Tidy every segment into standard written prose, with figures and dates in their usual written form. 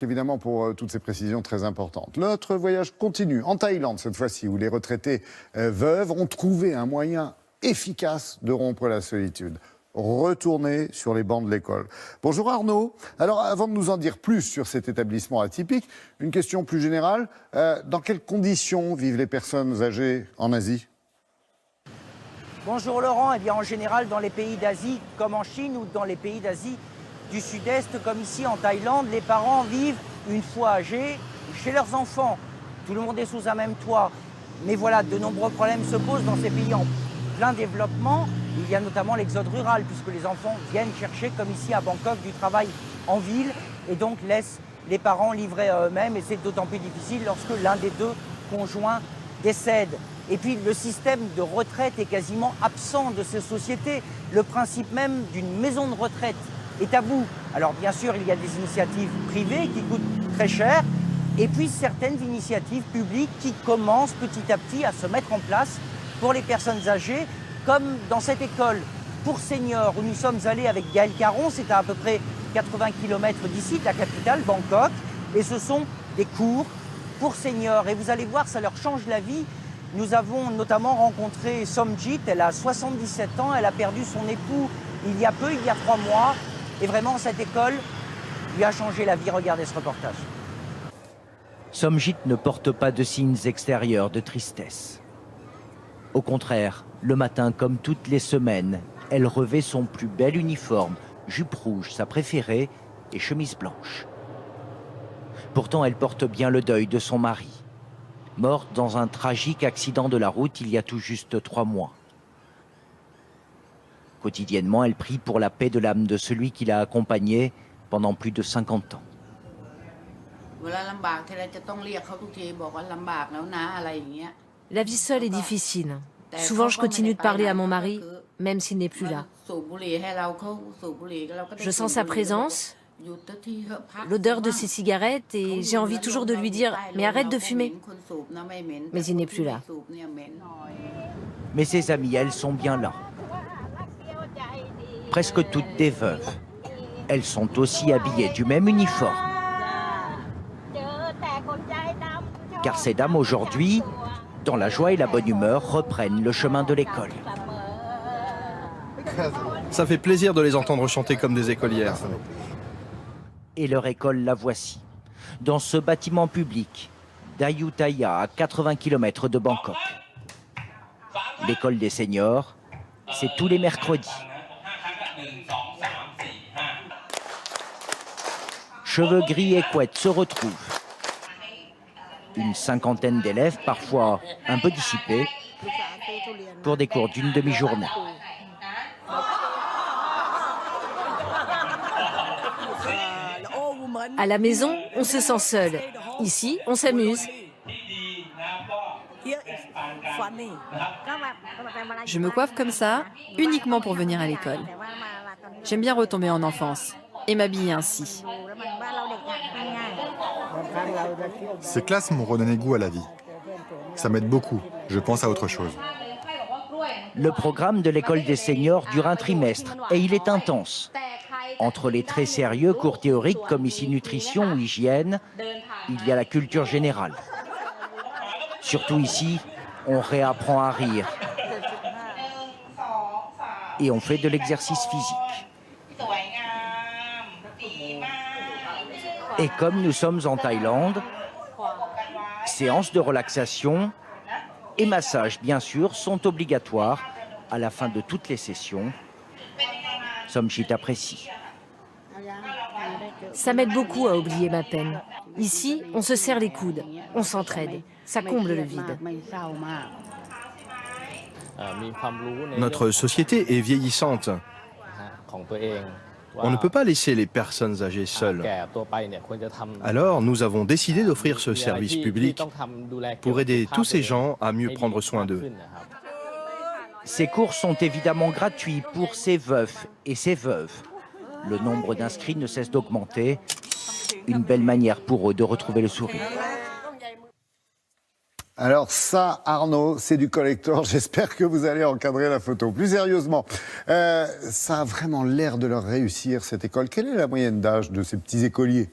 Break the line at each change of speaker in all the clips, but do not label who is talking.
Évidemment pour toutes ces précisions très importantes. Notre voyage continue en Thaïlande cette fois-ci, où les retraités veuves ont trouvé un moyen efficace de rompre la solitude. Retourner sur les bancs de l'école. Bonjour Arnaud. Alors avant de nous en dire plus sur cet établissement atypique, une question plus générale. Dans quelles conditions vivent les personnes âgées en Asie ?
Bonjour Laurent. Eh bien en général dans les pays d'Asie comme en Chine ou dans les pays d'Asie du Sud-Est comme ici en Thaïlande, les parents vivent une fois âgés chez leurs enfants. Tout le monde est sous un même toit. Mais voilà, de nombreux problèmes se posent dans ces pays en plein développement. Il y a notamment l'exode rural, puisque les enfants viennent chercher, comme ici à Bangkok, du travail en ville et donc laissent les parents livrés à eux-mêmes. Et c'est d'autant plus difficile lorsque l'un des deux conjoints décède. Et puis le système de retraite est quasiment absent de ces sociétés. Le principe même d'une maison de retraite est à bout. Alors bien sûr, il y a des initiatives privées qui coûtent très cher, et puis certaines initiatives publiques qui commencent petit à petit à se mettre en place pour les personnes âgées, comme dans cette école pour seniors où nous sommes allés avec Gaël Caron, c'est à peu près 80 km d'ici, de la capitale, Bangkok, et ce sont des cours pour seniors. Et vous allez voir, ça leur change la vie. Nous avons notamment rencontré Somjit, elle a 77 ans, elle a perdu son époux il y a 3 mois. Et vraiment, cette école lui a changé la vie. Regardez ce reportage.
Somjit ne porte pas de signes extérieurs de tristesse. Au contraire, le matin, comme toutes les semaines, elle revêt son plus bel uniforme, jupe rouge, sa préférée, et chemise blanche. Pourtant, elle porte bien le deuil de son mari, morte dans un tragique accident de la route il y a tout juste 3 mois. Quotidiennement, elle prie pour la paix de l'âme de celui qui l'a accompagnée pendant plus de 50 ans.
La vie seule est difficile. Souvent, je continue de parler à mon mari, même s'il n'est plus là. Je sens sa présence, l'odeur de ses cigarettes, et j'ai envie toujours de lui dire « Mais arrête de fumer !» Mais il n'est plus là.
Mais ses amies, elles, sont bien là. Presque toutes des veuves. Elles sont aussi habillées du même uniforme. Car ces dames, aujourd'hui, dans la joie et la bonne humeur, reprennent le chemin de l'école.
Ça fait plaisir de les entendre chanter comme des écolières.
Et leur école, la voici. Dans ce bâtiment public d'Ayutthaya, à 80 km de Bangkok. L'école des seniors, c'est tous les mercredis. Cheveux gris et couettes se retrouvent. Une cinquantaine d'élèves, parfois un peu dissipés, pour des cours d'une demi-journée.
À la maison, on se sent seul. Ici, on s'amuse.
Je me coiffe comme ça, uniquement pour venir à l'école. J'aime bien retomber en enfance et m'habiller ainsi.
Ces classes m'ont redonné goût à la vie. Ça m'aide beaucoup, je pense à autre chose.
Le programme de l'école des seniors dure un trimestre et il est intense. Entre les très sérieux cours théoriques comme ici nutrition ou hygiène, il y a la culture générale. Surtout ici, on réapprend à rire. Et on fait de l'exercice physique. Et comme nous sommes en Thaïlande, séances de relaxation et massages, bien sûr, sont obligatoires à la fin de toutes les sessions. Somjit apprécie.
Ça m'aide beaucoup à oublier ma peine. Ici, on se serre les coudes, on s'entraide. Ça comble le vide.
Notre société est vieillissante. On ne peut pas laisser les personnes âgées seules. Alors, nous avons décidé d'offrir ce service public pour aider tous ces gens à mieux prendre soin d'eux.
Ces cours sont évidemment gratuits pour ces veufs et ces veuves. Le nombre d'inscrits ne cesse d'augmenter. Une belle manière pour eux de retrouver le sourire.
Alors ça, Arnaud, c'est du collector. J'espère que vous allez encadrer la photo. Plus sérieusement, ça a vraiment l'air de leur réussir, cette école. Quelle est la moyenne d'âge de ces petits écoliers ?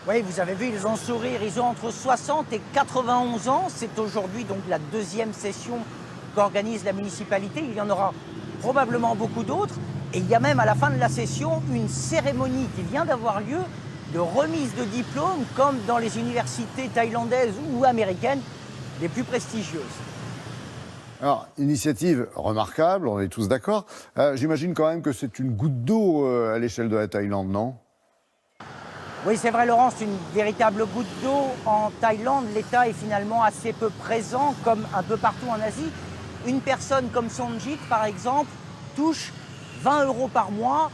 Oui, vous avez vu, ils ont sourire. Ils ont entre 60 et 91 ans. C'est aujourd'hui donc la deuxième session qu'organise la municipalité. Il y en aura probablement beaucoup d'autres. Et il y a même à la fin de la session une cérémonie qui vient d'avoir lieu de remise de diplôme, comme dans les universités thaïlandaises ou américaines les plus prestigieuses.
Alors, initiative remarquable, on est tous d'accord. J'imagine quand même que c'est une goutte d'eau à l'échelle de la Thaïlande, non?
Oui, c'est vrai, Laurent, c'est une véritable goutte d'eau. En Thaïlande, l'État est finalement assez peu présent, comme un peu partout en Asie. Une personne comme Sonjit, par exemple, touche 20 € par mois,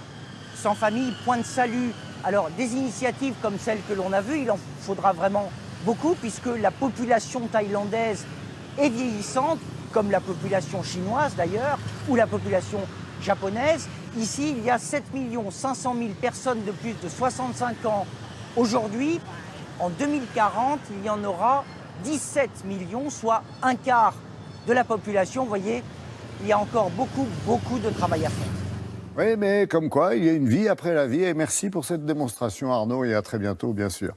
sans famille, point de salut. Alors, des initiatives comme celle que l'on a vue, il en faudra vraiment beaucoup, puisque la population thaïlandaise est vieillissante, comme la population chinoise d'ailleurs, ou la population japonaise. Ici, il y a 7 500 000 personnes de plus de 65 ans aujourd'hui. En 2040, il y en aura 17 millions, soit un quart de la population. Vous voyez, il y a encore beaucoup de travail à faire.
Oui, mais comme quoi, il y a une vie après la vie. Et merci pour cette démonstration, Arnaud, et à très bientôt, bien sûr.